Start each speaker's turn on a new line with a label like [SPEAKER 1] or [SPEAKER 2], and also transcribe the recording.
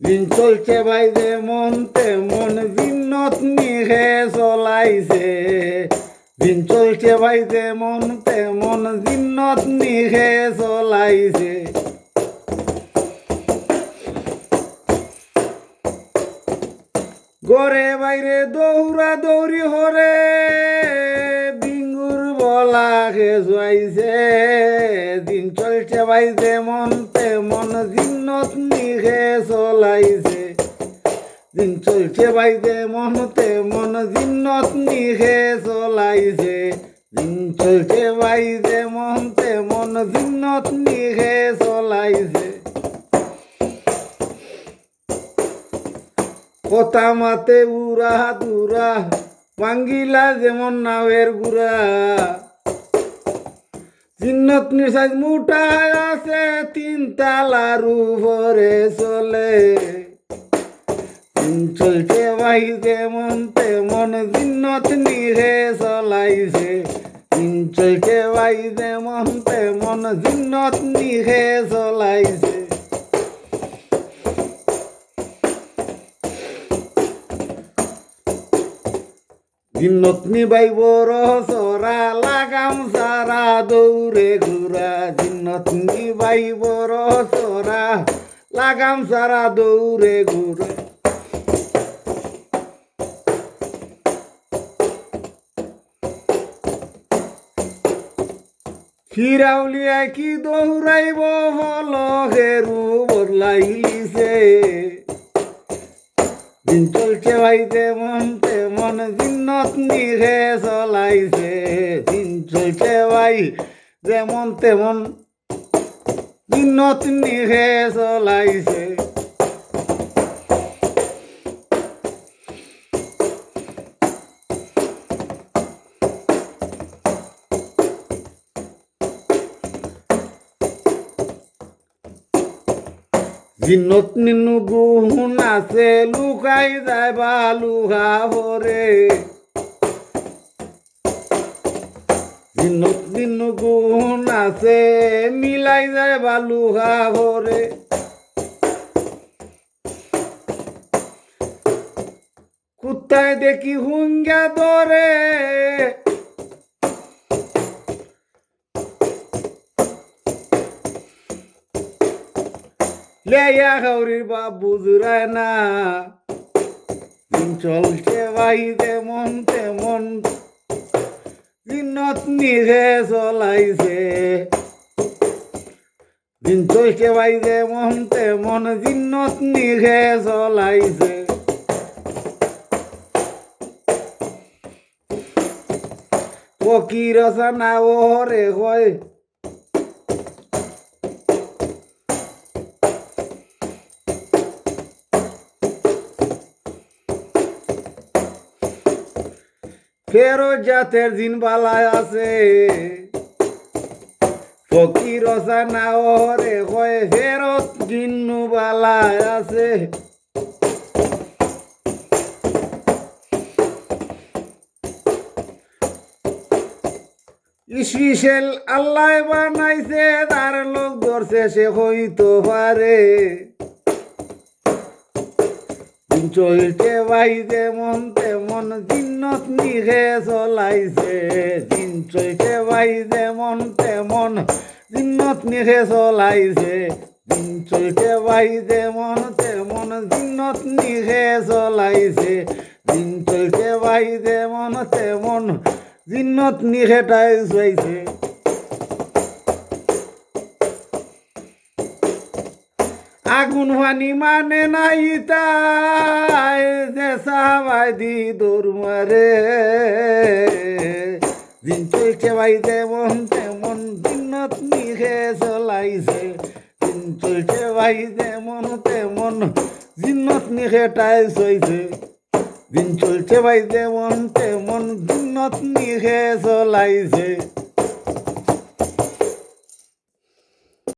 [SPEAKER 1] দিন চলছে ভাই যেমন তেমন জিন্নত নিহে চলাইছে। দিন চলছে ভাই যেমন তেমন জিন্নত নিহে চলাইছে। ঘরে বাইরে দৌড়া দৌড়ি হরে বিঙ্গুর বলা খেজুয়াইছে। দিন চলছে ভাই যেমন তেমন জিন্নত নিহে চলাইছে। দিন চলছে ভাই যেমন তেমন জিন্নত নিহে চলাইছে। দিন চলছে ভাই যেমন তেমন জিন্নত নিহে চলাইছে। কথা মাতে উড়া দুরা ভাঙ্গিলা যেমন নাওয়ের গুড়া। জিন্নত নিশাজ মুঠায় আছে তিন তালার উপরে চলে। দিন চলছে ভাই যেমন তেমন জিন্নত নিহে চলাইছে। দিন চলছে ভাই যেমন তেমন জিন্নত নিহে চলাইছে। জিন্নত নিবাই বড় সরা লাগাম সারা দৌড়ে ঘুরা। জিন্নত নিবাই বড় সরা লাগাম সারা দৌড়ে ঘুরা। ফিরাউলিয়ায় কি দৌড়াইব হল হেরু বদলাইছে। দিন চলছে ভাই যেমন তেমন জিন্নত নিহে চলাইছে। দিন চলছে ভাই যেমন তেমন জিন্নত নিহে চলাইছে। জিন্নত নিনু গুণ আছে লুকাই যায় বা লুহা ভরে। জিন্নত নিনু গুণ আছে মিলাই যায় বা লুহা ভরে। কুত্তায় দেখি হুঙ্গা ধরে লেয়া খাউরির বাপ বুঝুরায় না। দিন চলছে ভাই যেমন তেমন জিন্নত নিহে চলাইছে। দিন চলছে ভাই যেমন তেমন জিন্নত নিহে চলাইছে। ফকির না ওরে হয় ফেরত জাতের জিন বালায় আছে। ফকির না ওরে হয় ফেরত জিন্নু বালায় আছে। স্পেশাল আল্লাহ বানাইছে তার লোক ধরছে সে হইতে পারে। দিন চলছে ভাই যেমন তেমন জিন্নত নিহে চলাইছে। দিন চলছে ভাই যেমন তেমন জিন্নত নিহে চলাইছে। দিন চলছে ভাই যেমন তেমন জিন্নত নিহে চলাইছে। দিন চলছে ভাই যেমন তেমন জিন্নত নিহেটাই চাইছে। আগুন পানি মানে নাই তাই যে সাহাবাই দি দৌড় মারে। দিন চলছে ভাই যেমন তেমন জিন্নত নিহে চলাইছে। দিন চলছে ভাই যেমন তেমন জিন্নত নিহেটাই চাইছে। দিন চলছে ভাই যেমন তেমন জিন্নত নিহে চলাইছে।